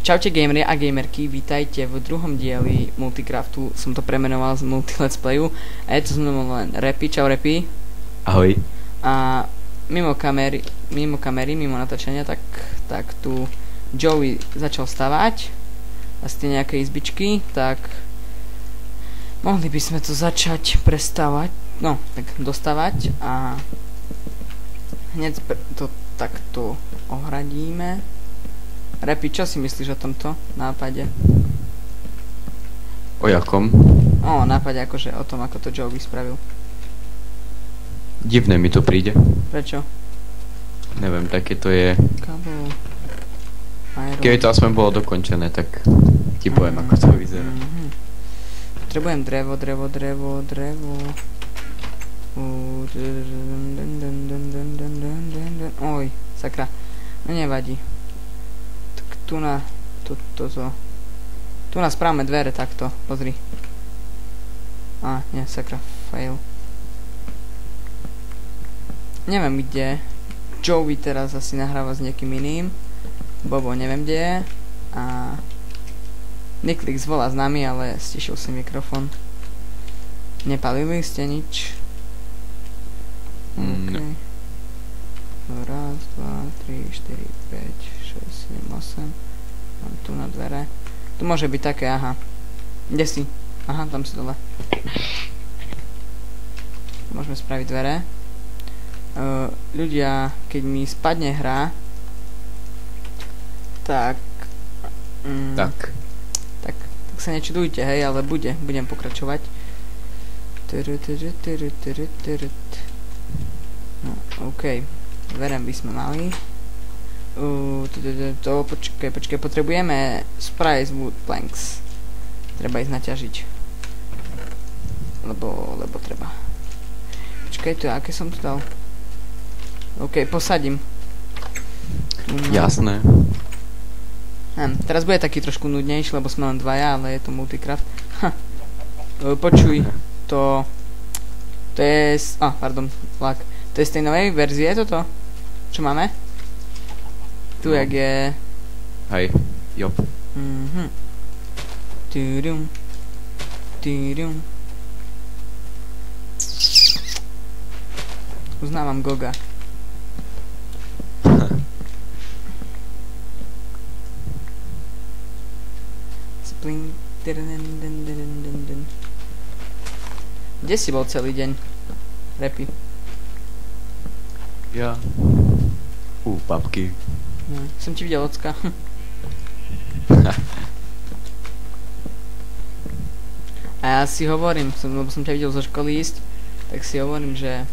Čaute gamery a gamerky, vítajte v druhom dieli Multicraftu. Som to premenoval z Multi Let's Playu a je to znovu len Repy. Čau Repy. Ahoj. A mimo kamery, mimo natáčania, tak tu Joey začal stavať asi nejaké izbičky, tak mohli by sme to začať prestavať, no, tak dostavať a hneď to takto ohradíme. Repy, čo si myslíš o tomto nápade? O jakom? O nápade akože o tom, ako to Joey spravil. Divné mi to príde. Prečo? Neviem, také to je... Kabel. Keby to aspoň bolo dokončené, tak ti poviem, ako to vyzerá. Potrebujem drevo. Oj, sakra. No nevadí. Tak tu na... Tu na správame dvere takto, pozri. Á, nie, sakra, fail. Neviem kde. Joey teraz asi nahráva s niekým iným. Bobo neviem kde je. A... Niklix volá s nami, ale stišil si mikrofón. Nepalili ste nič? OK. Raz, 2, 3, 4, 5, 6, 7, 8. Mám tu na dvere. Tu môže byť také, aha. Kde si? Aha, tam si dole. Môžeme spraviť dvere. Ľudia, keď mi spadne hra, tak sa nečudujte, hej, ale budem pokračovať. No, OK. Verem by sme mali. Počkaj, potrebujeme spray wood planks. Treba ísť naťažiť. Lebo treba. Počkaj, to aké som tu dal? OK, posadím. Jasné. Teraz bude taký trošku nudnejší, lebo sme len dvaja, ale je to Multicraft. Počuj, to je... pardon, vlak. To je z tej novej verzie toto? Čo máme? Tu, jak je... Hej, jo. Tudum. Uznávam Goga. Kde si bol celý deň? Repy. Ja. Babky. Som ti videl ocka. A ja si hovorím, lebo som ťa videl zo školy ísť, tak si hovorím, že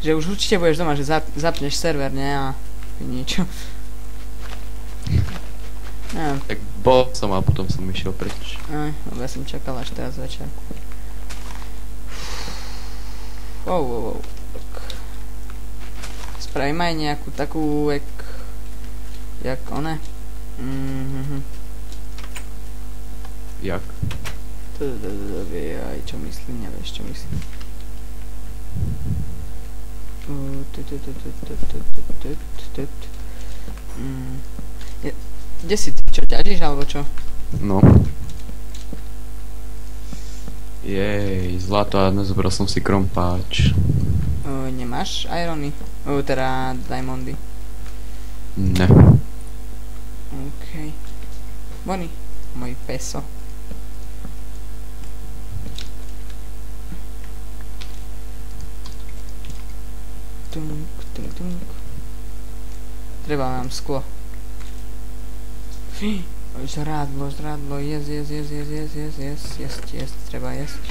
už určite budeš doma, že zapneš server, ne? A niečo. Tak bol som a potom som išiel preč. Lebo ja som čakal až teraz večer. Wow. Spravím aj nejakú takú, jak one. Jak? Aj čo myslím, nevieš čo myslím. Kde si ty? Čo ťažíš alebo čo? No. Jej, zlato a nezobral som si krompáč. Nemáš irony? Teda diamondy. Ne. OK. Boni, môj peso. Tunk. Treba nám sklo. Žrádlo, jesť, treba jesť.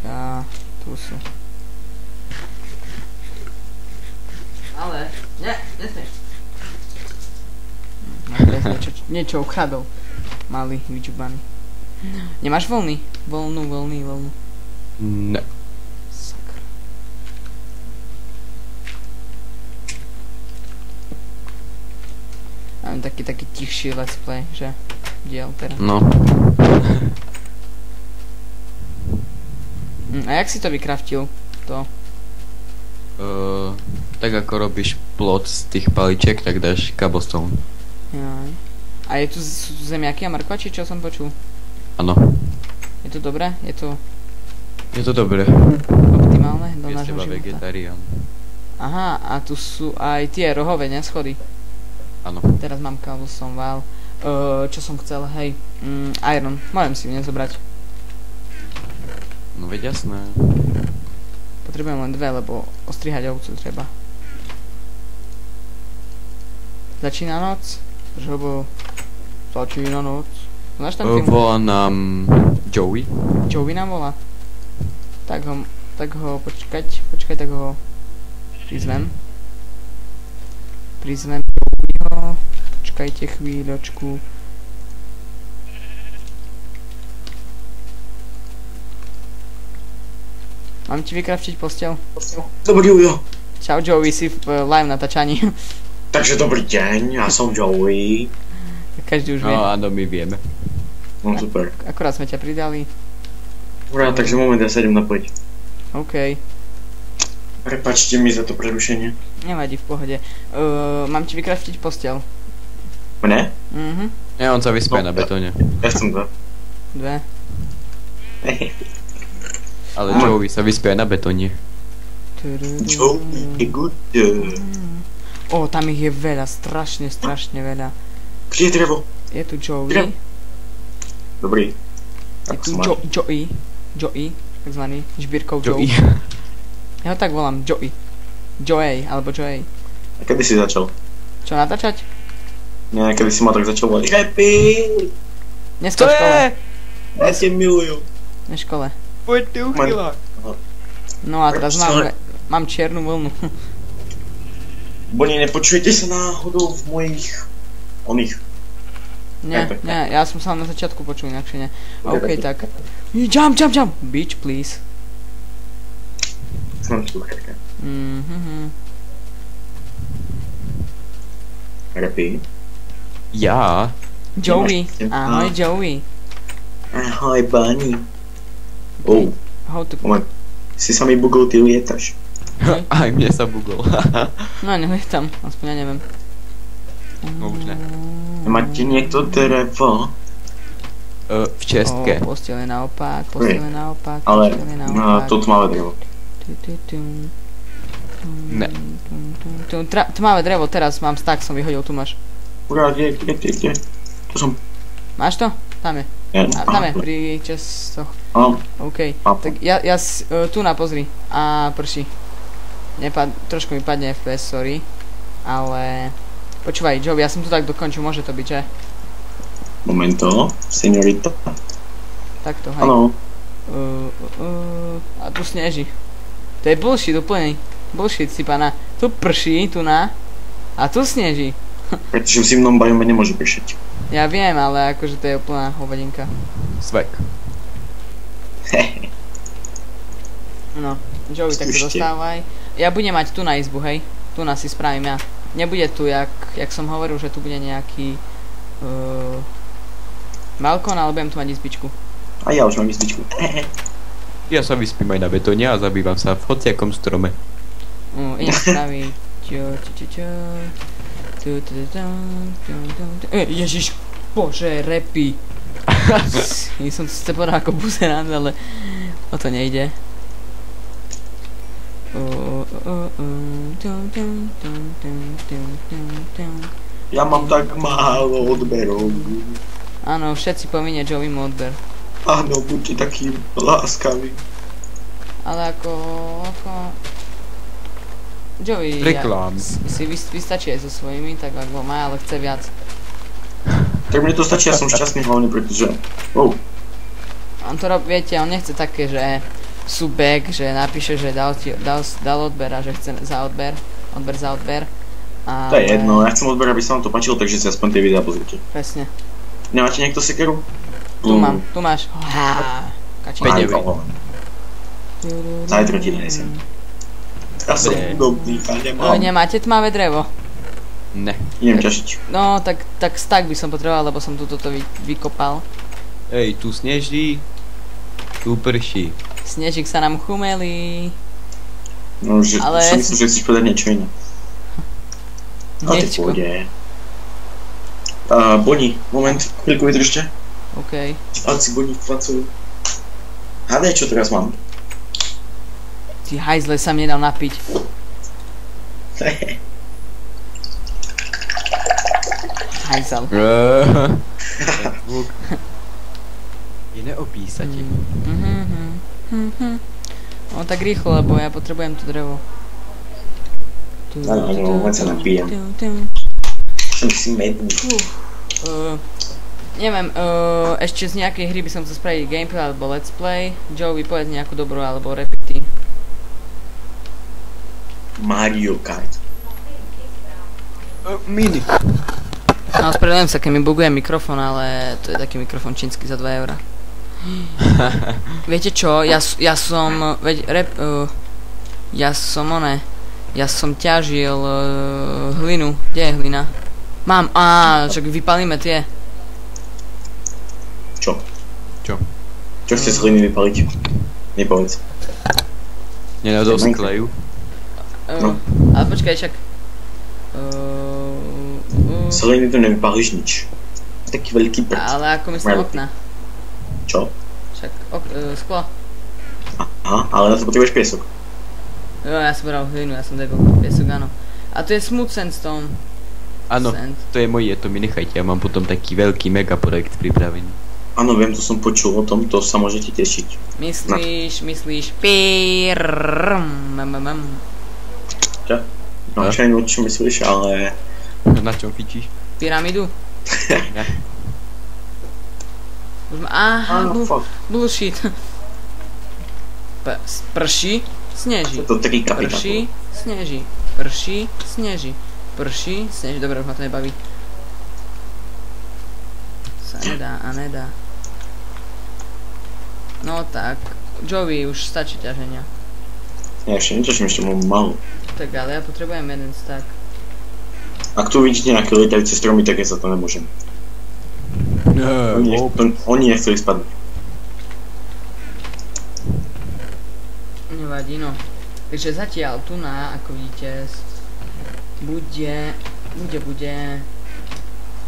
Ja, tu sú. Ale, nesmieš. Niečo ukradol. Malý, vyčubaný. Nemáš voľný? Voľnú. Ne. Sakra. Mám taký tichší let's play, že? Diel teda. No. A jak si to vykraftil? To? Tak ako robíš plot z tých paličiek, tak dáš cobblestone. Jaj. A sú tu zemiaky a mrkva, či čo som počul? Áno. Je to dobré? Je to Je to dobré. optimálne do Je z nášho teba života? vegetarián. Aha, a tu sú aj tie rohové, ne? Schody. Áno. Teraz mám cobblestone wall. Čo som chcel, hej. Iron. Môžem si nezobrať. No veď jasné. Potrebujem len 2, lebo ostrihať ovcu treba. Začína noc? Žobo. Začína noc. Znáš ten film? Volá nám Joey. Joey nám volá. Tak ho, počkať, tak ho prizvem. Prizvem Joeyho. Počkajte chvíľočku. Mám ti vykraftiť posteľ? Dobrý Ujo. Čau Joey, si v live natáčaní. Takže dobrý deň, ja som Joey. Každý už vie. No áno, my vieme. No super. Akorát sme ťa pridali. Urá, takže moment, ja sa idem napojiť. OK. Prepačte mi za to prerušenie. Nevadí, v pohode. Mám ti vykraftiť posteľ. Mne? Ja, on sa vyspie No, na betóne. Ja som 2. 2. Ale Joey sa vyspie aj na betóne. Joey, je good. Ó, tam ich je veľa, strašne veľa. Kde je drevo? Je tu Joey. Drevo. Dobrý. Je Ako tu sa máš? Joey, takzvaný žbírkov Joey. Joe. Ja ho tak volám, Joey. Joey, alebo Joey. A kedy si začal? Čo, natáčať? Nie, kedy si ma tak začal volať. Happy! Dneska v škole. Ja te milujú. Na škole. Poď ty uchylák. No a teraz mám čiernu vlnu. Boni, nepočujete sa náhodou v mojich... oných? Nie, ja som sa na začiatku počul, inakšie nie. OK, tak. Jump! Bitch, please. Som sluchatka. Happy? Ja? Joey. Ahoj, Joey. Ahoj, Bunny. Oh, How to... moment. Si sa mi bugol, ty lietaš. Aj mne sa bugol. No, nelietam, aspoň ja neviem. No už ne. Máte niekto drevo? V čestke. Posteľ je naopak, posteľ je naopak, Ale posteľ je naopak. to tmavé drevo. Ne. Tmavé drevo, teraz mám stack, som vyhodil, tu máš. Urá, kde? Tu som. Máš to? Tam je. Tam je, pri častoch. OK. Tak tu na pozri. A prší. Trošku mi padne FPS, sorry. Ale... Počúvaj, Joe, ja som to tak dokončil, môže to byť, že? Momento, seniorita. Takto, hej. Áno. A tu sneží. To je bullshit úplný. Bullshit si pana. Tu prší, tu na. A tu sneží. Pretože v zimnom bajome nemôže pršať. Ja viem, ale akože to je úplná hovadinka. Svek. No, Joey, tak sa dostávaj. Ja budem mať tu na izbu, hej. Tu na si spravím ja. Nebude tu, jak som hovoril, že tu bude nejaký balkón, ale budem tu mať izbičku. A ja už mám izbičku. Ja sa vyspím aj na betóne a zabývam sa v hociakom strome. Idem spraviť... Ježiš, bože, repy. Som to sice povedal ako buzerant, ale o to nejde. Ja mám tak málo odberov. Áno, všetci povinie Joey mu odber. Áno, buďte taký láskavý. Ale ako... Joey Reklám. si vystačí aj so svojimi, tak ako má, ale chce viac. Tak mne to stačí, ja som šťastný hlavne, pretože... Oh. On to robí, viete, on nechce také, že sú back, že napíše, že dal odber a že chce za odber za odber. Ale... To je jedno, ja chcem odber, aby sa vám to páčilo, takže si aspoň tie videá pozrite. Presne. Nemáte niekto sekeru? Tu mám, tu máš. Kačík. Zajtra ti donesem. Ja som dobrý, ale nemám. Nemáte tmavé drevo? Ne. Idem ťažiť. No, tak stack by som potreboval, lebo som toto vykopal. Ej, tu sneží. Tu prší. Snežík sa nám chumelí. No, že ale... som myslel, že chceš povedať niečo iné. Ale Niečko. pôjde. Boni, moment, chvíľku vydržte. OK. Fanci, Boni, fancujú. Hádaj, čo teraz mám. Ty hajzle sa mi nedal napiť. Hajzel. Je neopísateľný. No tak rýchlo, lebo ja potrebujem to drevo. Áno, len sa napijem. Som si medný. Neviem, ešte z nejakej hry by som chcel spraviť gameplay alebo let's play. Joey, povedz nejakú dobrú alebo repity. Mario Kart. Mini. No, spravedlňujem sa, keď mi buguje mikrofón, ale to je taký mikrofón čínsky za 2 €. Viete čo, ja som ťažil hlinu. Kde je hlina? Mám, čak vypalíme tie. Čo? Čo chce z hliny vypaliť? Nepovedz. Nenadol si kleju? No. Ale počkaj, však... Z hliny to nevypálíš nič. Taký veľký prd. Ale ako myslím okna. Čo? Však sklo. Aha, ale na to potrebuješ piesok. Jo, ja som bral hlinu, ja som debil. Piesok, áno. A to je smooth sandstone. Áno, to je moje, to mi nechajte, ja mám potom taký veľký megaprojekt pripravený. Áno, viem, to som počul o tom, to sa môžete tešiť. Myslíš, Čo? No, čo neviem, o čom myslíš, ale... Na čom fičíš? Pyramídu? Ne. Bullshit. Prší, sneží. To 3 kapitál. Prší, sneží. Prší, sneží. Prší, sneží. Dobre, už ma to nebaví. Sa nedá a nedá. No tak, Joey, už stačí ťaženia. Ja ešte netočím, ešte mám málo. Tak ale ja potrebujem jeden stack. Ak tu vidíte nejaké lietajúce stromy, tak ja za to nemôžem. Oni nechceli spadnúť. Nevadí, no. Takže zatiaľ tu ako vidíte, bude...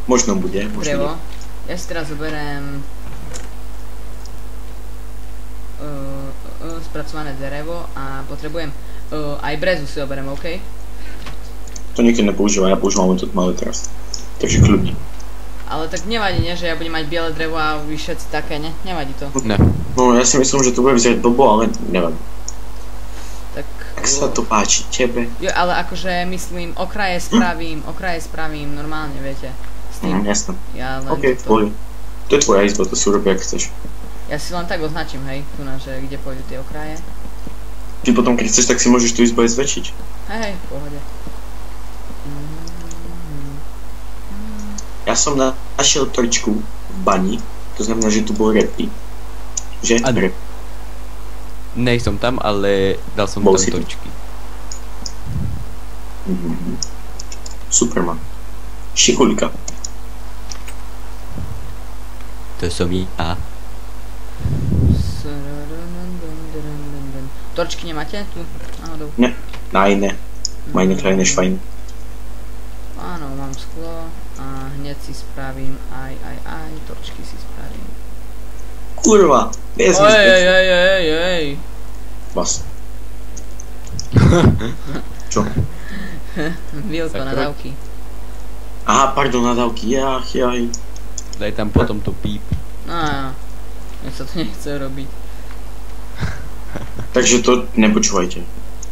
Možno bude. Drevo. Ja si teraz zoberiem... spracované drevo a potrebujem... aj brezu si zoberiem, OK? To niekedy nepoužívam, ja používam len to malé teraz. Takže kľudne. Ale tak nevadí, nie? Že ja budem mať biele drevo a vy všetci také, ne? Nevadí to. Ne. No ja si myslím, že to bude vyzerať blbo, ale nevadí. Tak... Ak sa to páči tebe. Jo, ale akože myslím, okraje spravím normálne, viete. S tým. Jasné. Ja len OK, to je tvoja izba, to si urobi, ak chceš. Ja si len tak označím, hej, tu na, že kde pôjdu tie okraje. Ty potom, keď chceš, tak si môžeš tú izbu aj zväčšiť. Hej, v pohode. Ja som našiel tričku v bani, to znamená, že tu bol repy. Že? Rep. Nej som tam, ale dal som tam točky. Superman. Šikulka. To som ja. Torčky nemáte tu? Náhodou. Ne, na iné. Majne krajné švajny. Áno, mám sklo a hneď si spravím aj, torčky si spravím. Kurva, bez mi Ej. Vás. Čo? Vilko nadávky. Aha, pardon, nadávky, jaj. Daj tam potom to píp. No, mne sa to nechce robiť. Takže to nepočúvajte.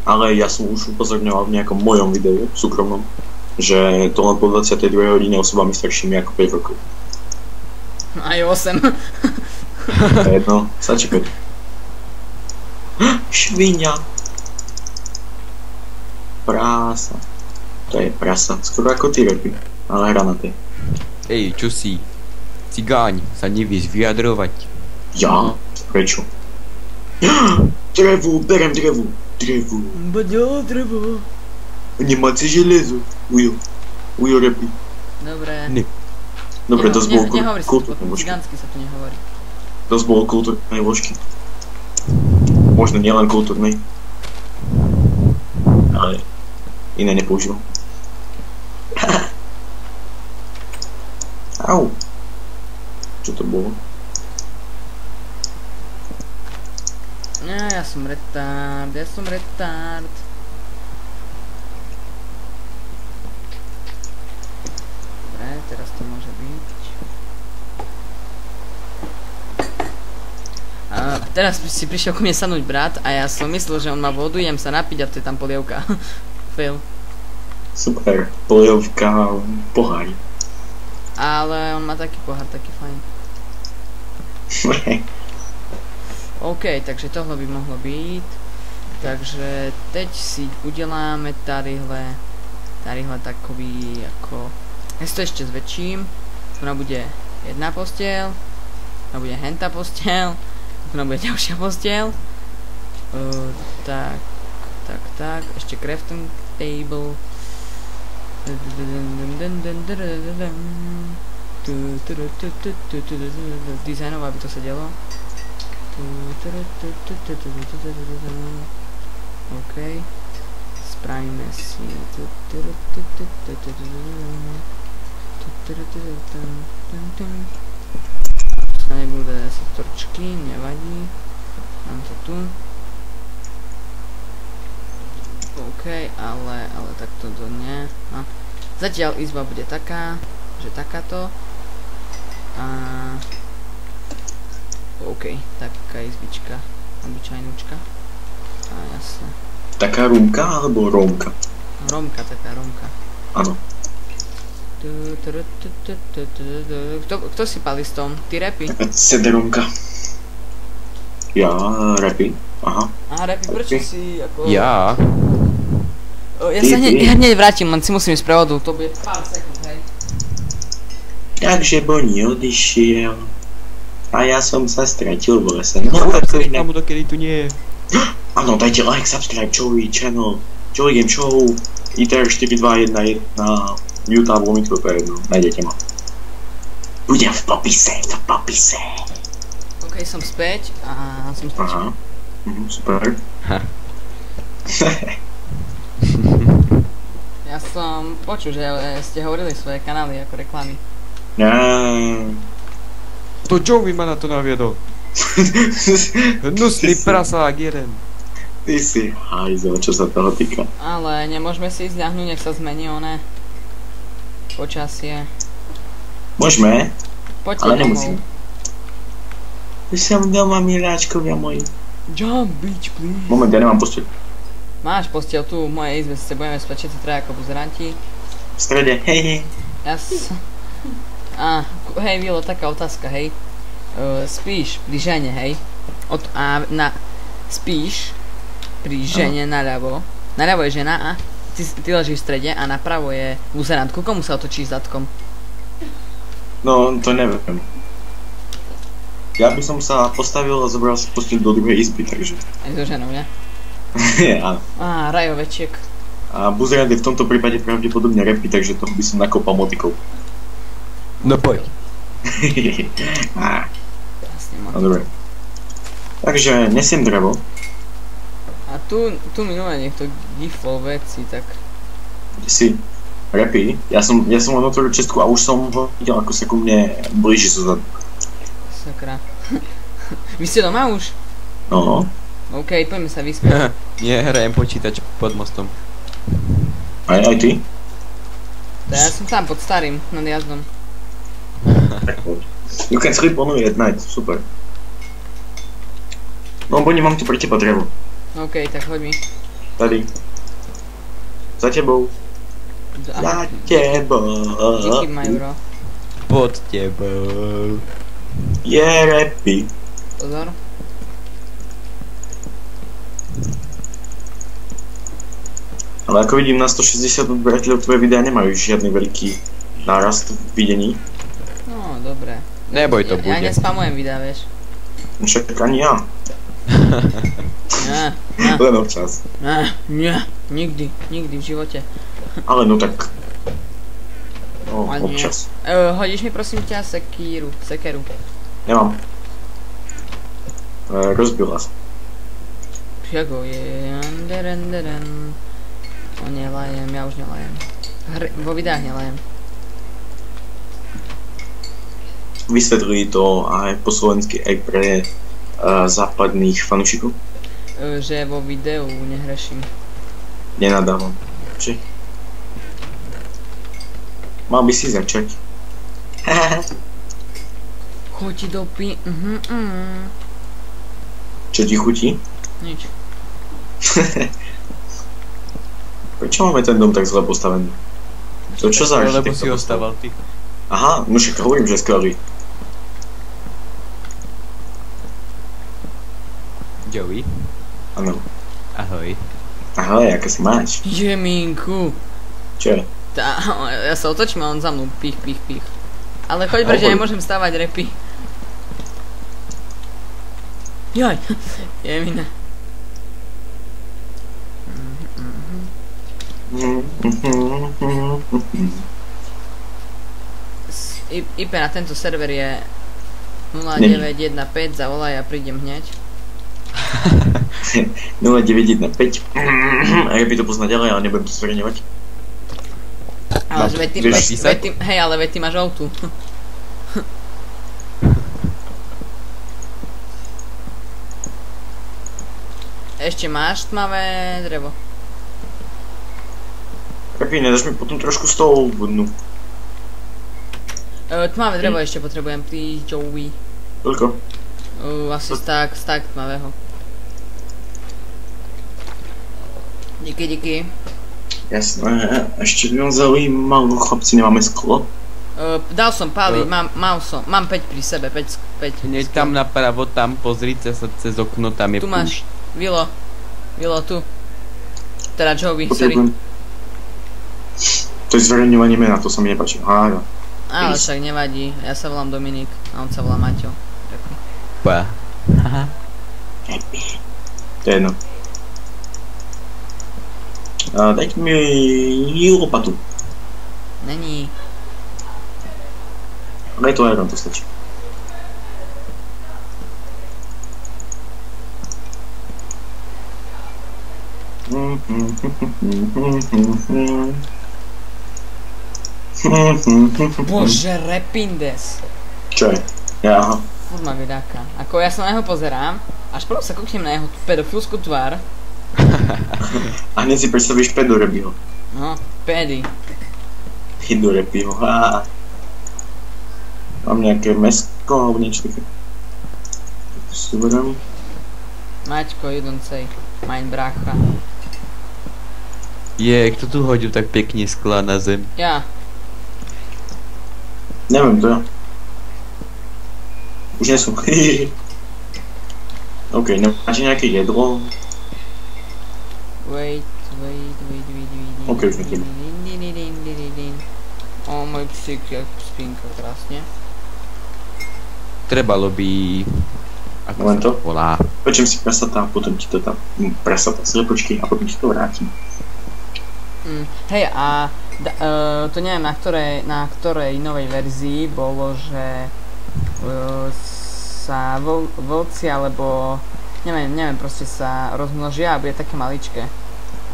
Ale ja som už upozorňoval v nejakom mojom videu, súkromnom, že to len po 22 hodine osobami staršími ako 5 rokov. Aj 8. To je jedno, sačekaj. Šviňa. Prása. To je prasa, skoro ako ty repy, ale hranaté. Ej, čo si? Cigáň, sa nevieš vyjadrovať. Ja? Prečo? Drevo, berem drevo. Baďo, drevo. Nemáte železo. Ujo repy. Dobre. Ne. Dobre, dosť bolo nehovorí sa to, kultúrnej vložky. cigánsky sa tu nehovorí. Dosť bolo kultúrnej vložky. Možno nielen kultúrnej. Ale iné nepoužívam. Au. Čo to bolo? Ja som retard. Dobre, teraz to môže byť. A teraz si prišiel ku mne sadnúť brat a ja som myslel, že on má vodu, idem sa napiť a to je tam polievka. Fail. Super, polievka, pohár. Ale on má taký pohár, taký fajn. OK, takže tohle by mohlo byť. Takže teď si udeláme tadyhle takový ako... Ja si to ešte zväčším. Tu bude jedna posteľ. Tu bude henta posteľ. Tu bude ďalšia posteľ. Tak. Ešte crafting table. Dizajnov, aby to sa dialo. OK. Spravíme si sa nebudú dať asi torčky, nevadí. Mám to tu. OK, ale takto to nie. Zatiaľ izba bude taká, že takáto. A OK, taká izbička, obyčajnúčka. A jasne. Taká rumka alebo rómka? Rómka, taká rómka. Áno. Kto si palí s tom? Ty Repy? Sederómka. Ja, Repy. Aha. Aha, Repy, prečo si ako... Ja? Ja sa hneď vrátim, len si musím ísť prevodu, to bude pár sekúnd, hej. Takže Bonnie odišiel. A ja som sa stratil v lese. No, Kamu dokedy tu nie je. áno, dajte like, subscribe, Joey channel, Joey Game Show, ITR 4211 na YouTube, Lomitko, to je jedno, nájdete ma. Budem v popise. OK, som späť a som späť. Aha, super. Ja som počul, že ste hovorili svoje kanály ako reklamy. To Joey ma na to naviedol. Hnusný prasák jeden. Ty si hajzel, čo sa toho týka. Ale nemôžeme si ísť ľahnúť, nech sa zmení oné počasie. Môžeme, Poďte ale domov. nemusím. Už som doma, miláčkovia moji. Jump, bitch, please. Moment, ja nemám posteľ. Máš posteľ tu v mojej izbe, sa budeme spať všetci traja ako buzeranti. V strede, hej. Hej, Vilo, taká otázka, hej. Spíš pri žene, hej. Spíš pri žene naľavo. Naľavo je žena a ty ležíš v strede a napravo je buzerant. Ku komu sa otočíš zadkom? No, to neviem. Ja by som sa postavil a zobral si posteľ do druhej izby, takže. Aj so ženou, ne? Áno. Rajovečiek. A buzerant je v tomto prípade pravdepodobne Repy, takže toho by som nakopal motikou. No poď. No dobre. Takže nesiem drevo. A tu minulé niekto gifol veci, tak... Kde si? Repy. Ja som len otvoril čestku a už som ho videl, ako sa ku mne blíži zo zadu. Sakra. Vy ste doma už? No. OK, poďme sa vyspať. Nie, hrajem počítač pod mostom. Aj ty? Ja som tam pod starým, nad jazdom. Tak poď. You can sleep on it at night, super. No, Bonnie, mám tu pre teba drevo. OK, tak hoď mi. Tady. Za tebou. Za tebou. Díky, Majuro. Pod tebou. Je Repy. Pozor. Ale ako vidím, na 160 odberateľov tvoje videá nemajú žiadny veľký nárast v videní. No, dobre. Neboj, to bude. Ja nespamujem videa, vieš. Však ani ja. Len občas. Nikdy v živote. Ale no tak. No, občas. Hodíš mi prosím ťa sekeru. Nemám. Rozbila sa. Jago je... O, nelajem, ja už nelajem. Vo videách nelajem. vysvetlili to aj po slovensky, aj pre západných fanúšikov. Že vo videu nehreším. Nenadávam. Či? Mal by si začať. Chutí do Čo ti chutí? Nič. Prečo máme ten dom tak zle postavený? To čo za Lebo architekt si to ostával ty. Aha, no však hovorím, že skvelý. Joey. Áno. Ahoj. Ahoj, aké sa máš? Jeminku. Čo je? Ja sa otočím a on za mnou pich. Ale choď preč, ja nemôžem stávať repy. Joj, Jemina. IP na tento server je 0915, zavolaj a prídem hneď. 0915. A ja by to poznať ďalej, ale nebudem to zverejňovať. Ale veď ty máš autu. Ešte máš tmavé drevo? Kapi, nedáš mi potom trošku z toho vodnú. Tmavé drevo ešte potrebujem, ty Joey. Koľko? Asi stack tmavého. Díky. Jasné, ešte by ma zaujímalo, chlapci, nemáme sklo? Dal som páliť, mám 5 pri sebe, 5. Hneď tam napravo, tam pozrite sa cez okno, tam je tu máš, Vilo, tu. Teda Joey, sorry. To je zverejňovanie mena, to sa mi nepáči. Hára. Ale však nevadí, ja sa volám Dominik a on sa volá Maťo. Pa. Haha. To je jedno. Dajte mi lopatu. Není. Daj to iron, to stačí. Bože, Repindes. Čo je? Aha. Furt ma vydáka. Ako ja sa na neho pozerám, až prvom sa kúknem na jeho pedofilskú tvár. A hneď si predstavíš pedorebyho. No, pedy. Pedorebyho, haha. Mám nejaké mesko alebo niečo také. To si berám. Maťko, you don't say. Mein bracha. Kto tu hodil tak pekne skla na zem? Ja. Neviem, to ja. Už nie som. OK, nemáš nejaké jedlo? Wait. OK, už nechýba. O, môj psík, jak spínka krásne. Trebalo by... Ako Len sa to? volá? Počujem si prasatá, potom ti to tam prasatá slepočky a potom ti to vrátim. Hej, a to neviem na ktorej novej verzii bolo, že sa vlci alebo neviem, proste sa rozmnožia a bude také maličké.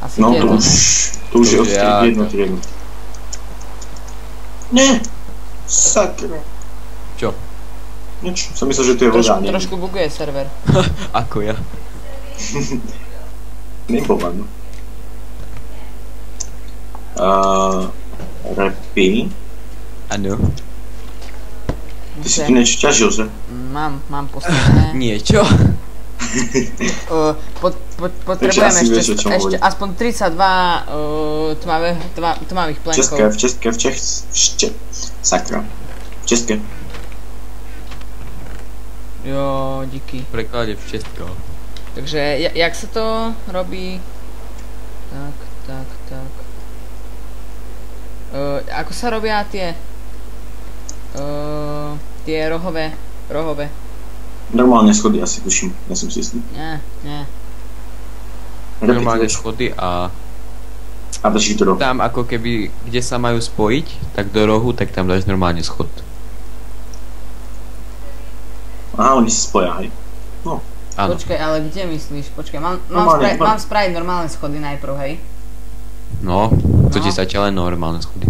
Asi no jedno, to už je od jednoty. Nie! Sakra. Čo? Nič, som myslel, že to je voda. Trošku buguje server. Ako ja. Nebolo. Repy. Áno. Ty si tu niečo ťažil, že? Mám postavené. Niečo? Potrebujem ešte aspoň 32 tmavých plenkov. V České. Sakra. V České. Jo, díky. V preklade v Česko. Takže, jak sa to robí? Tak. Ako sa robia tie rohové? Normálne schody asi tuším, ja som si istý. Nie. Normálne schody a drží to roh. tam ako keby, kde sa majú spojiť, tak do rohu, tak tam dáš normálne schod. Aha, oni sa spoja, hej? No. Áno. Počkaj, ale kde myslíš? Počkaj, mám spraviť normálne schody najprv, hej? No, to ti stačia len normálne schody.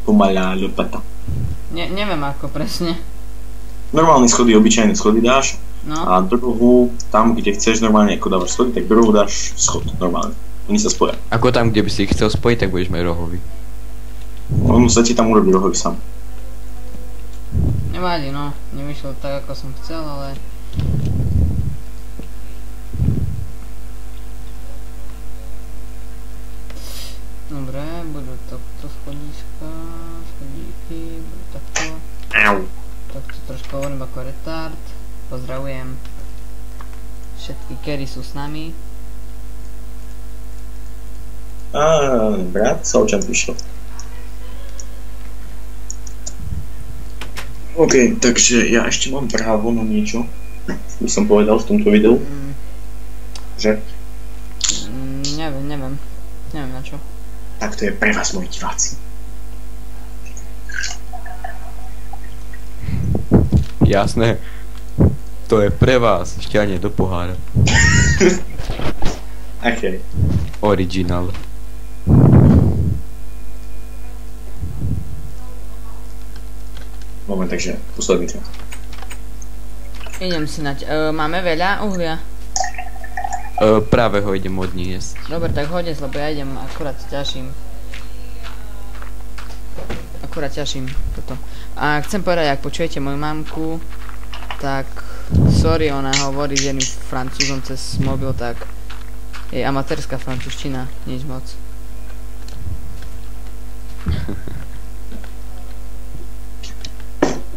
Pomalá lopata. Neviem ako presne. Normálne schody, obyčajné schody dáš. No. A druhu, tam kde chceš normálne, ako dávaš schody, tak druhu dáš schod normálne. Oni sa spoja. Ako tam, kde by si ich chcel spojiť, tak budeš mať rohový. On sa ti tam urobí rohový sám. Nevadí, no. Nevyšiel tak, ako som chcel, ale... Dobre, budú takto schodíska, schodíky, budú takto. Au. Takto trošku hovorím ako retard. Pozdravujem všetky, ktorí sú s nami. Brat, Solčan prišiel. OK, takže ja ešte mám právo na niečo. By som povedal v tomto videu. Že? Neviem na čo. Tak to je pre vás, moji diváci. Jasné. To je pre vás, šťanie do pohára. Okay. Original. Moment, takže posledný krát. Idem si nať. Máme veľa uhlia? Práve ho idem odniesť. Dobre, tak hodnes, lebo ja idem, akurát ťažím toto. A chcem povedať, ak počujete moju mamku, tak sorry, ona hovorí s jedným francúzom cez mobil, tak je amatérska francúzština, nič moc.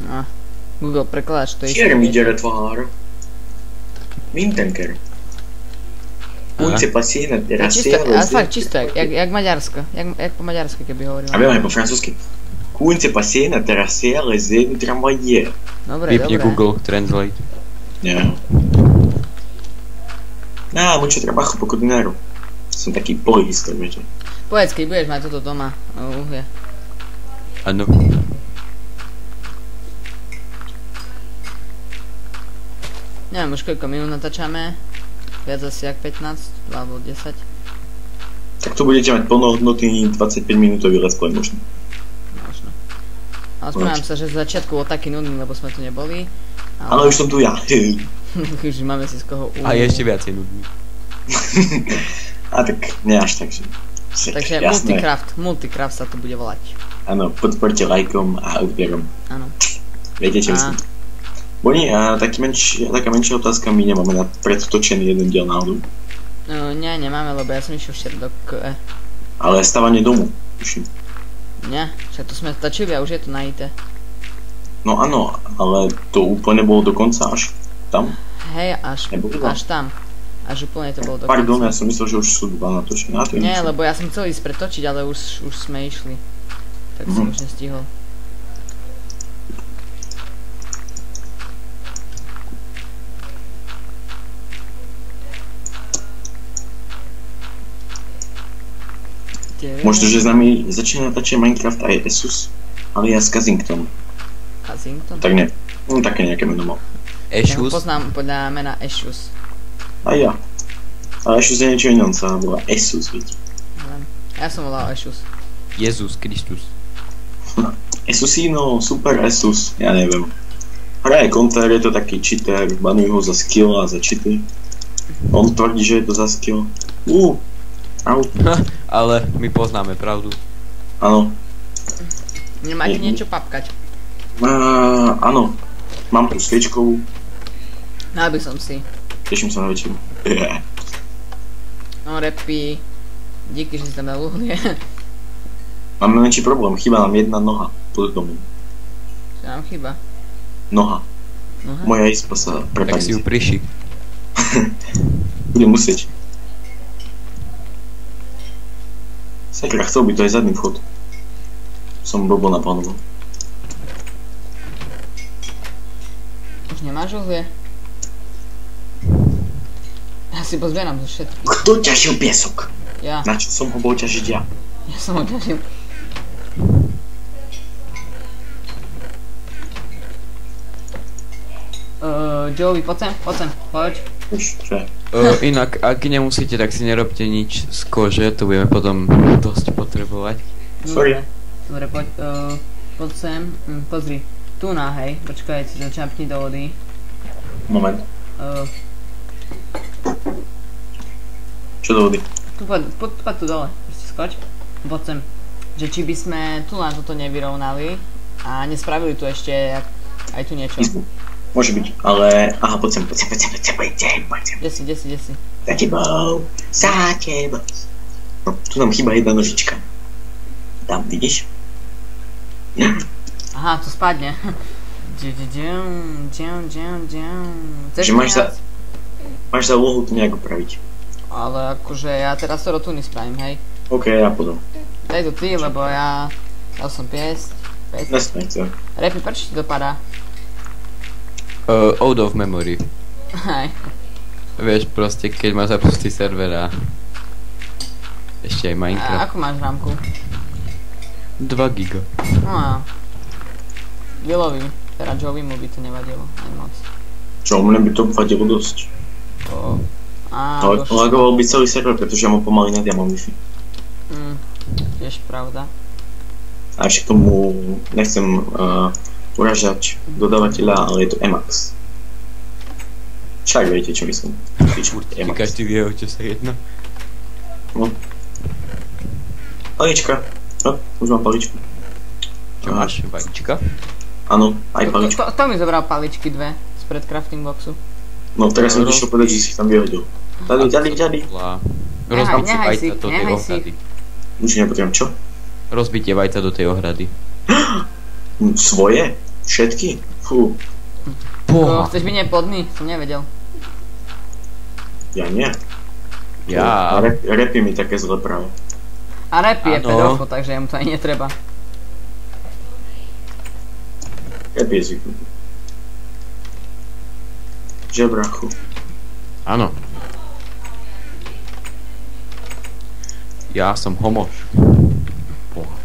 No, Google prekladač, to je Hier mi direttvár. Wintenker. Ulice pasína, teraz ale fakt čisto, jak Maďarsko, jak po maďarsky keby hovorila. A viem aj po francúzsky. Ulice pasína, terasier, les aides, tramvaje. Dobre, Vypni Google Translate. Nie. Mucho trabajo po dinero. Som taký polyhistor, viete. Povedz, keď budeš mať toto doma, uhlie. Áno. Neviem už koľko minút natáčame. Viac asi jak 15, alebo 10. Tak to budete mať plnohodnotný 25 minútový let's play možno. Možno. Ale spomínam sa, že z začiatku bol taký nudný, lebo sme tu neboli. Ale už som tu ja. Už máme si z koho A je ešte viacej nudný. A tak nie až tak, že... Takže Multicraft sa to bude volať. Áno, podporte lajkom a odbierom. Áno. Viete, čo myslím. Boni, a taká menšia otázka, my nemáme na predtočený jeden diel náhodou. Nie, nemáme, lebo ja som išiel včera do KE. Ale stavanie domu, tuším. Nie, však to sme stačili a už je to na IT. No áno, ale to úplne bolo dokonca až tam? Hej, až tam. Až úplne to bolo dokonca. Pardon, ja som myslel, že už sú dva natočené. Nie, lebo ja som chcel ísť pretočiť, ale už sme išli. Tak som už nestihol. Možno, že s nami začína natáčať Minecraft aj Esus, ale ja s Kazington. Kazington? Tak nie, také nejaké meno mal. Ja ho poznám podľa mena Ešus. A ja. A Ešus je niečo iné, on sa volá Esus, viete. Ja som volal Ešus. Jezus Kristus. Esusino, super Esus, ja neviem. Hraje counter, je to taký cheater, banujú ho za skill a za cheaty. On tvrdí, že je to za skill. Au. Ale my poznáme pravdu. Áno. Nemáte niečo papkať? Áno. Mám tu sviečkovú. Dal by som si. Teším sa na večeru. No repy. Díky, že si tam dal uhlie. Máme menší problém, chýba nám jedna noha pod domom. Čo nám chýba? Noha. Moja izba sa prepadne. Tak si ju priši. Budem musieť. Sakra, chcel by to aj zadný vchod. Som blbo naplánoval. Už nemáš uhlie? Ja si pozbieram zo všetkých. Kto ťažil piesok? Ja. Na čo som ho bol ťažiť ja? Ja som ho ťažil. Joey, poď sem, poď. Už, čo je? Inak, ak nemusíte, tak si nerobte nič z kože, to budeme potom dosť potrebovať. Sorry. Dobre, poď sem. Pozri. Tu na, hej. Počkaj, si to čapni do vody. Moment. Čo do vody? Tu poď tu dole. Proste skoč. Poď sem. Že či by sme tu na toto nevyrovnali a nespravili tu ešte aj tu niečo. Môže byť, ale... Aha, poď sem. Kde si? Za tebou. No, tu nám chýba jedna nožička. Tam, vidíš? Aha, to spadne. Že máš za úlohu to nejak upraviť. Ale akože ja teraz to tu nespravím, hej. OK, ja potom. Daj to ty, lebo ja som piesť. Nechcem. Repi, prečo ti to padá? Out of memory. Hej. Vieš, proste, keď má zapustý server a ešte aj A Minecraft. ako máš rámku? 2 giga. No. Willovi, teda Joey mu by to nevadilo, aj moc. Čo, mne by to vadilo dosť. Lagoval by celý server, pretože ja mám pomaly nadiamam Wi-Fi. Tiež pravda. A ešte k tomu nechcem uražať dodávateľa, ale je to Emacs. Však viete, čo myslím. Určite každý vie, o čo sa jedná. No. Palička. No, už mám paličku. Čo máš? Vajíčka? Áno, aj paličku. Kto mi zobral paličky dve spred crafting boxu? No, teraz som ti šiel povedať, že si ich tam vyhodil. Tady. Rozbite Nehaj vajca do tej ohrady. Už nepotrebujem, čo? Rozbite vajca do tej ohrady. Svoje? Všetky? Fú. Chceš byť neplodný? Som nevedel. Ja nie. Ja. Repy mi také zle práve. A Repy je Áno. pedofil, takže jemu to aj netreba. Repy je zvyknutý. Žebrachu. Áno. Ja som homoš.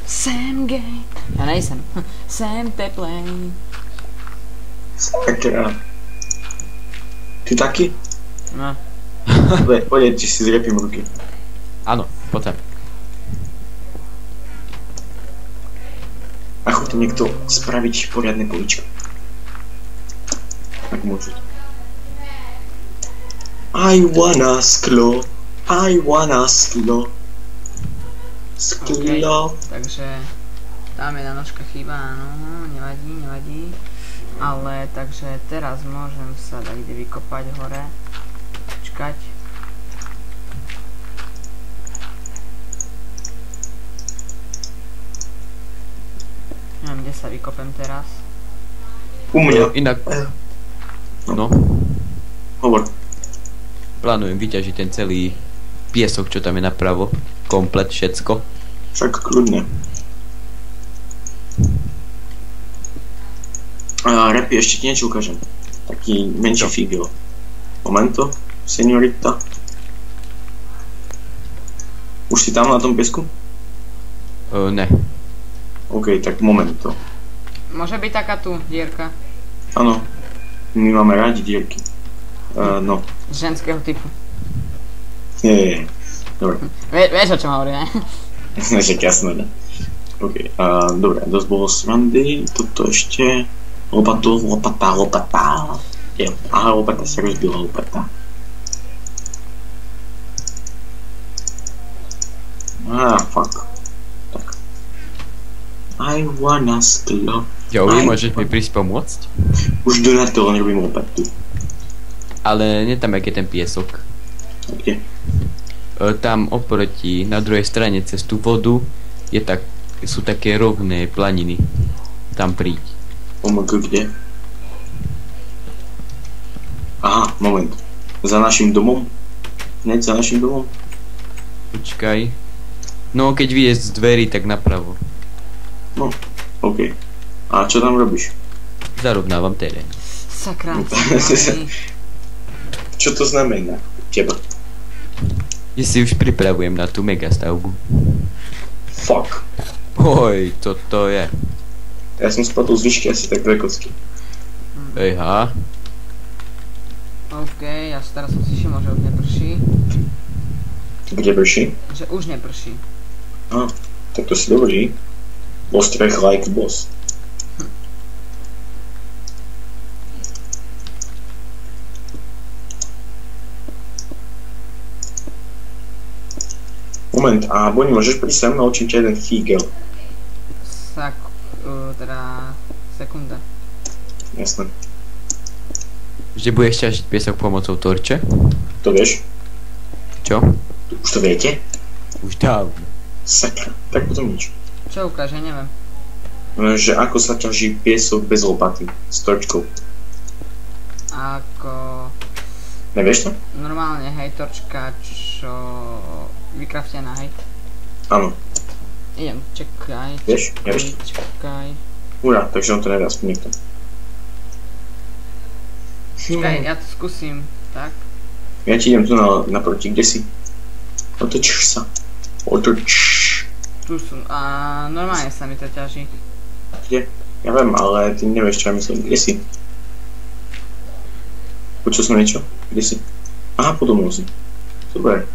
Sam gay. Ja nejsem. Sam teplej. Sakra. Ty taky? No. Poďte si s repím ruky. Áno, poď sem. A chodte niekto spraviť poriadne poličko. Tak môžu. I wanna sklo. Sklo. Takže tam jedna nožka chýba, áno, nevadí. Ale takže teraz môžem sa dať kde vykopať hore. Počkať. Neviem, kde sa vykopem teraz. U mňa. Inak, no, Hovor. plánujem vyťažiť ten celý piesok, čo tam je napravo. Komplet, všetko. Však kľudne. Repy, ešte ti niečo ukážem. Taký menší figel. Momento, seniorita. Už si tam na tom piesku? Ne. OK, tak momento. Môže byť taká tu dierka. Áno. My máme radi dierky. No. Z ženského typu. Nie. Dobre. Vieš o čom hovorím, ne? Však jasné, ne? OK. Dobre, dosť bolo srandy. Toto ešte... Lopata. Aha, lopata sa rozbila, lopata. Fuck. Tak. I wanna sklo. Joey, môžeš mi prísť pomôcť? Už do na to, len robím lopatu. Ale nie tam, jak je ten piesok. Kde? Tam oproti, na druhej strane cez tú vodu, sú také rovné planiny. Tam príď. Kde? Aha, moment. Za našim domom? Hneď za našim domom? Počkaj. No, keď vyjsť z dverí, tak napravo. No, OK. A čo tam robíš? Zarovnávam terén. Sakra. Čo to znamená? Teba. Ja si už pripravujem na tú megastavbu. Fuck. Oj, toto je. Ja som spadol z výšky asi tak 2 kocky. Ejha. OK, ja teraz som si všimol, že už neprší. Kde prší? Že už neprší. Tak to si dobrý. Ostrech like boss. Moment, a Boni, môžeš prísť sem, naučím ťa jeden fígel. Teda sekunda. Jasné. Že budeš ťažiť piesok pomocou torče? To vieš? Čo? Už to viete? Už dávno. Sakra, tak potom nič. Čo ukáže, neviem. Že ako sa ťaží piesok bez lopaty, s torčkou. Ako... Nevieš to? Normálne, hej, torčka, čo... vykraftená, hej. Áno. Idem, čakaj, Vieš? Nevieš to? čakaj. Hurá, takže on to nevie aspoň niekto. Čakaj, ja to skúsim, tak. Ja ti idem tu naproti, kde si? Otoč sa. Otoč. Tu som, a normálne sa mi to ťaží. Kde? Ja viem, ale ty nevieš, čo ja myslím. Kde si? Počul som niečo? Kde si? Aha, podobno si. Dobre.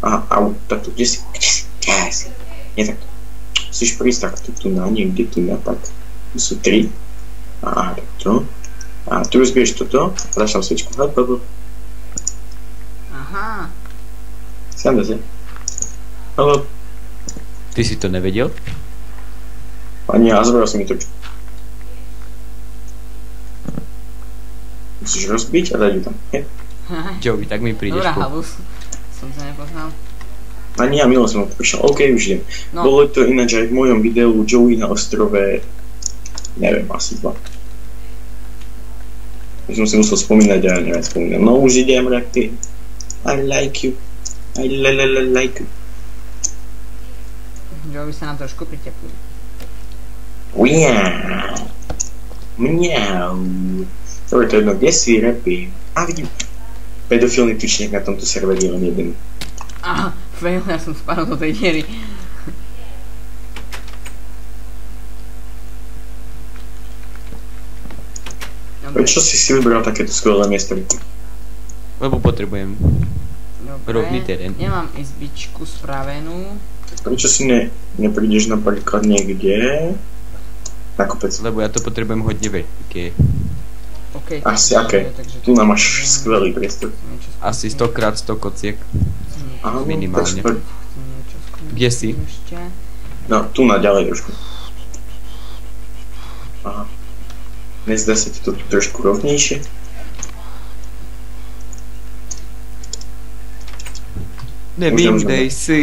Aha, au, takto, kde si? Kde si? Nie takto. Musíš prísť takto tu na, niekde tu na, tak. Tu sú 3. Aha, takto. A tu rozbiješ toto a dáš tam sviečku. Hop, hop, hop. Aha. Sem si. Hop, hop. Ty si to nevedel? Ani ja, zbral som mi točku. Musíš rozbiť a dať ju tam. Hej. Joey, tak mi prídeš Dobrá, po... halus. Som to nepoznal. Ani ja, milo som ho prišiel. OK, už idem. No. Bolo to ináč aj v mojom videu Joey na ostrove, neviem, asi 2. Už som si musel spomínať a neviem spomínať. No už idem, rakty. I like you. I like you. Joey sa nám trošku priteplí. Miau. Miau. Dobre, to jedno, kde si repy? A vidím. Pedofilný tučník na tomto serveri len jeden. Aha, fail, ja som spadol do tej diery. Prečo si vybral takéto skvelé miesto? Lebo potrebujem Dobre. rovný terén. Nemám izbičku spravenú. Prečo si neprídeš napríklad niekde na kopec? Lebo ja to potrebujem hodne veľké. OK. Asi aké? Tu nám máš skvelý priestor. Asi 100x100 kociek. Áno, minimálne. tak super. Kde si? Ešte. No, tu na ďalej trošku. Aha. Nezdá sa ti to tu trošku rovnejšie? Nevím, Môžem dej si.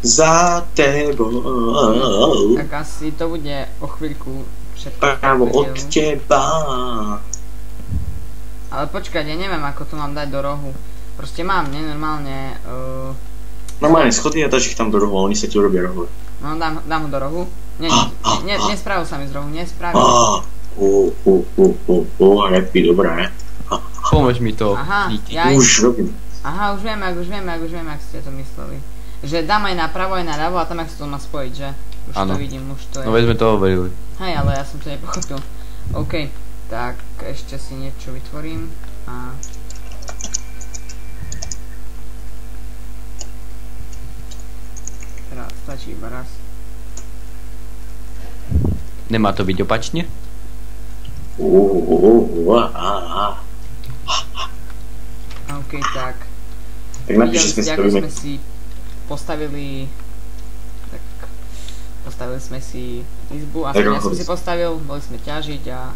Za tebou. Tak asi to bude o chvíľku všetko. Právo od videu. teba. Ale počkať, ja neviem ako to mám dať do rohu. Proste mám, nenormálne. Normálne schody a dáš ich tam do rohu a oni sa ti urobia rohové. No dám ho do rohu. Nespravil sa mi z rohu, nespravil. Happy, dobré. Pomôž mi to. Aha, díky. ja Už robím. Aha, už viem, jak ste to mysleli. Že dám aj napravo, aj naľavo a tam jak sa to má spojiť, že? Už Áno. to vidím, už to je. No veď sme to hovorili. Hej, ale ja som to nepochopil. OK, tak ešte si niečo vytvorím a... Teraz stačí iba raz. Nemá to byť opačne? OK, tak. Tak napíš, že sme si to Ako sme vymysleli. si postavili... Tak... Postavili sme si izbu, a ja som si postavil, boli sme ťažiť a...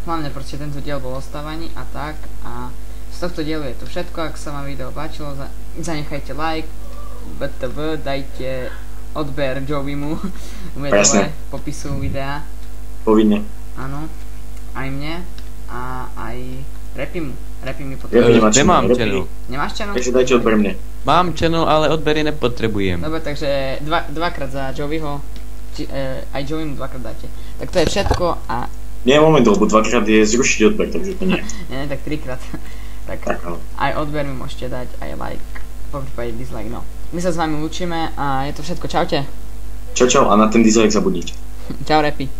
Hlavne proste tento diel bol o stávaní a tak a... Z tohto dielu je to všetko, ak sa vám video páčilo, zanechajte like, btv, dajte odber Joeymu, bude dole v popisu videa. Povinne. Áno, aj mne a aj Repimu. Repi mi Ja potrebuje. nemám Nemám channel. channel. Nemáš channel? Takže dajte odber mne. Mám channel, ale odbery nepotrebujem. Dobre, takže dvakrát za Joeyho, aj Joeymu dvakrát dáte. Tak to je všetko a... Nie, moment, lebo dvakrát je zrušiť odber, takže to nie. Nie, tak trikrát. Tak Tak, áno. aj odber mi môžete dať, aj like, po prípade dislike, no. My sa s vami učíme a je to všetko, čaute. Čau, čau, a na ten dislike zabudnite. Čau Repi.